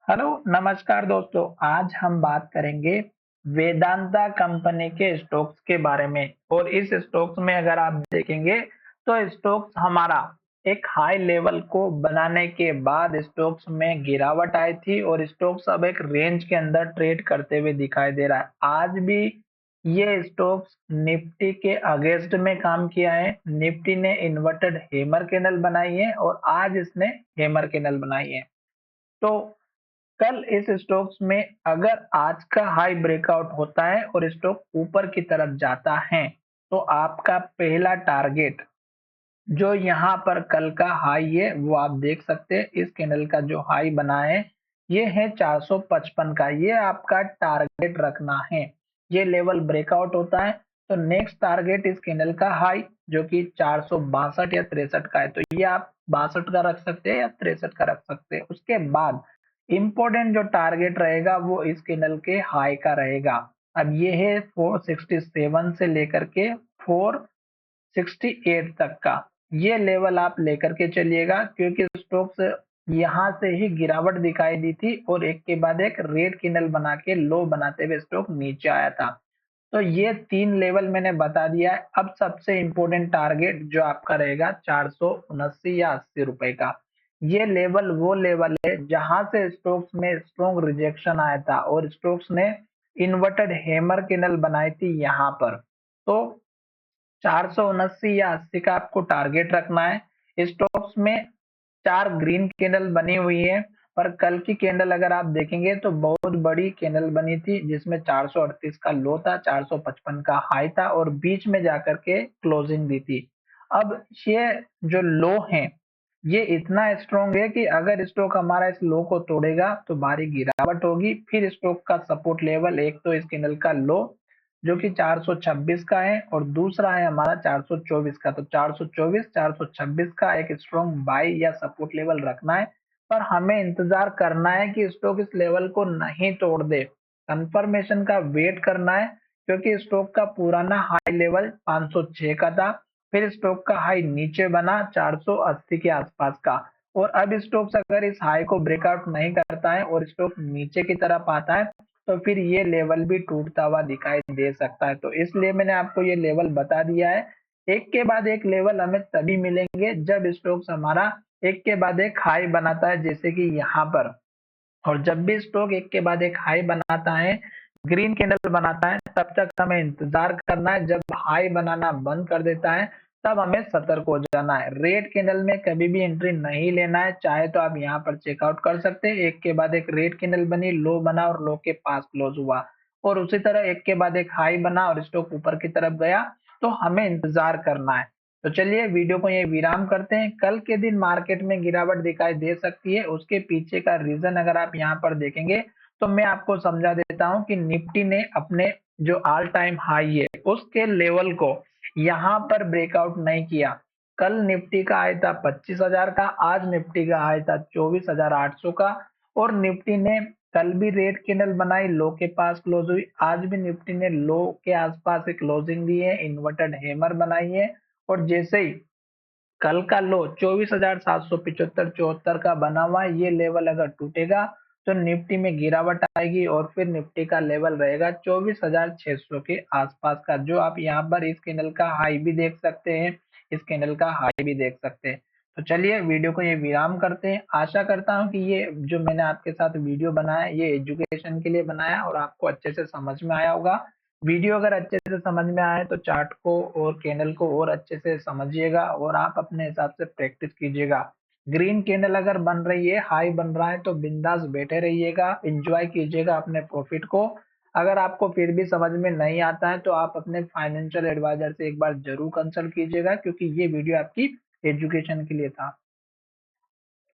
Hello, नमस्कार दोस्तों। आज हम बात करेंगे वेदांता कंपनी के स्टॉक्स के बारे में। और इस स्टॉक्स में अगर आप देखेंगे तो स्टॉक्स हमारा एक हाई लेवल को बनाने के बाद स्टॉक्स में गिरावट आई थी और स्टॉक्स अब एक रेंज के अंदर ट्रेड करते हुए दिखाई दे रहा है। आज भी ये स्टॉक्स निफ्टी के अगेंस्ट में काम किया है। निफ्टी ने इन्वर्टेड हैमर कैंडल बनाई है और आज इसने हैमर कैंडल बनाई है। तो कल इस स्टॉक्स में अगर आज का हाई ब्रेकआउट होता है और स्टॉक ऊपर की तरफ जाता है तो आपका पहला टारगेट जो यहाँ पर कल का हाई है वो आप देख सकते हैं। इस कैंडल का जो हाई बना है ये है 455 का। ये आपका टारगेट रखना है। ये लेवल ब्रेकआउट होता है तो नेक्स्ट टारगेट इस कैंडल का हाई जो कि 462 या 63 का है, तो ये आप 62 का रख सकते हैं या 63 का रख सकते हैं। उसके बाद इंपॉर्टेंट जो टारगेट रहेगा वो इस कैंडल के हाई का रहेगा। अब ये है 467 से लेकर के 468 तक का। ये लेवल आप लेकर के चलिएगा क्योंकि स्टॉक्स यहाँ से ही गिरावट दिखाई दी थी और एक के बाद एक रेड कैंडल बना के लो बनाते हुए स्टॉक नीचे आया था। तो ये 3 लेवल मैंने बता दिया है। अब सबसे इम्पोर्टेंट टारगेट जो आपका रहेगा 479 या 80 रुपए का। ये लेवल वो लेवल है जहां से स्टॉक्स में स्ट्रॉन्ग रिजेक्शन आया था और स्टॉक्स ने इन्वर्टेड हैमर कैंडल बनाई थी यहाँ पर। तो 479 या 80 का आपको टारगेट रखना है। स्टॉक्स में 4 ग्रीन कैंडल बनी हुई है, पर कल की कैंडल अगर आप देखेंगे तो बहुत बड़ी कैंडल बनी थी जिसमें 438 का लो था, 455 का हाई था और बीच में जाकर के क्लोजिंग दी थी। अब ये जो लो है ये इतना स्ट्रॉन्ग है कि अगर स्टॉक हमारा इस लो को तोड़ेगा तो भारी गिरावट होगी। फिर स्टॉक का सपोर्ट लेवल एक तो इस कैंडल का लो जो कि 426 का है और दूसरा है हमारा 424 का। तो 424 426 का एक स्ट्रॉन्ग बाई या सपोर्ट लेवल रखना है, पर हमें इंतजार करना है कि स्टॉक इस लेवल को नहीं तोड़ दे। कंफर्मेशन का वेट करना है क्योंकि स्टॉक का पुराना हाई लेवल 506 का था। फिर स्टॉक का हाई नीचे बना 480 के आसपास का और अब स्टॉक्स अगर इस हाई को ब्रेकआउट नहीं करता है और स्टॉक नीचे की तरफ आता है तो फिर ये लेवल भी टूटता हुआ दिखाई दे सकता है। तो इसलिए मैंने आपको ये लेवल बता दिया है। एक के बाद एक लेवल हमें तभी मिलेंगे जब स्टॉक्स हमारा एक के बाद एक हाई बनाता है, जैसे कि यहाँ पर। और जब भी स्टॉक एक के बाद एक हाई बनाता है, ग्रीन कैंडल बनाता है, तब तक हमें इंतजार करना है। जब हाई बनाना बंद कर देता है तब हमें सतर्क हो जाना है। रेड कैंडल में कभी भी एंट्री नहीं लेना है। चाहे तो आप यहाँ पर चेकआउट कर सकते हैं। एक के बाद एक रेड कैंडल बनी, लो बना और लो के पास क्लोज हुआ और उसी तरह एक के बाद एक हाई बना और स्टॉक ऊपर की तरफ गया, तो हमें इंतजार करना है। तो चलिए वीडियो को ये विराम करते हैं। कल के दिन मार्केट में गिरावट दिखाई दे सकती है, उसके पीछे का रीजन अगर आप यहाँ पर देखेंगे तो मैं आपको समझा देता हूँ कि निफ्टी ने अपने जो ऑल टाइम हाई है उसके लेवल को यहाँ पर ब्रेकआउट नहीं किया। कल निफ्टी का हाई था 25,000 का, आज निफ्टी का हाई था 24,800 का और निफ्टी ने कल भी रेड कैंडल बनाई, लो के पास क्लोज हुई। आज भी निफ्टी ने लो के आसपास एक क्लोजिंग दी है, इन्वर्टेड हैमर बनाई है और जैसे ही कल का लो 24,775 74 का बना हुआ है, ये लेवल अगर टूटेगा तो निफ्टी में गिरावट आएगी और फिर निफ्टी का लेवल रहेगा 24,600 के आसपास का, जो आप यहाँ पर इस कैंडल का हाई भी देख सकते हैं, इस कैंडल का हाई भी देख सकते हैं। तो चलिए वीडियो को ये विराम करते हैं। आशा करता हूँ कि ये जो मैंने आपके साथ वीडियो बनाया ये एजुकेशन के लिए बनाया और आपको अच्छे से समझ में आया होगा। वीडियो अगर अच्छे से समझ में आए तो चार्ट को और कैंडल को और अच्छे से समझिएगा और आप अपने हिसाब से प्रैक्टिस कीजिएगा। ग्रीन कैंडल अगर बन रही है, हाई बन रहा है तो बिंदास बैठे रहिएगा, एंजॉय कीजिएगा अपने प्रॉफिट को। अगर आपको फिर भी समझ में नहीं आता है तो आप अपने फाइनेंशियल एडवाइजर से एक बार जरूर कंसल्ट कीजिएगा क्योंकि ये वीडियो आपकी एजुकेशन के लिए था।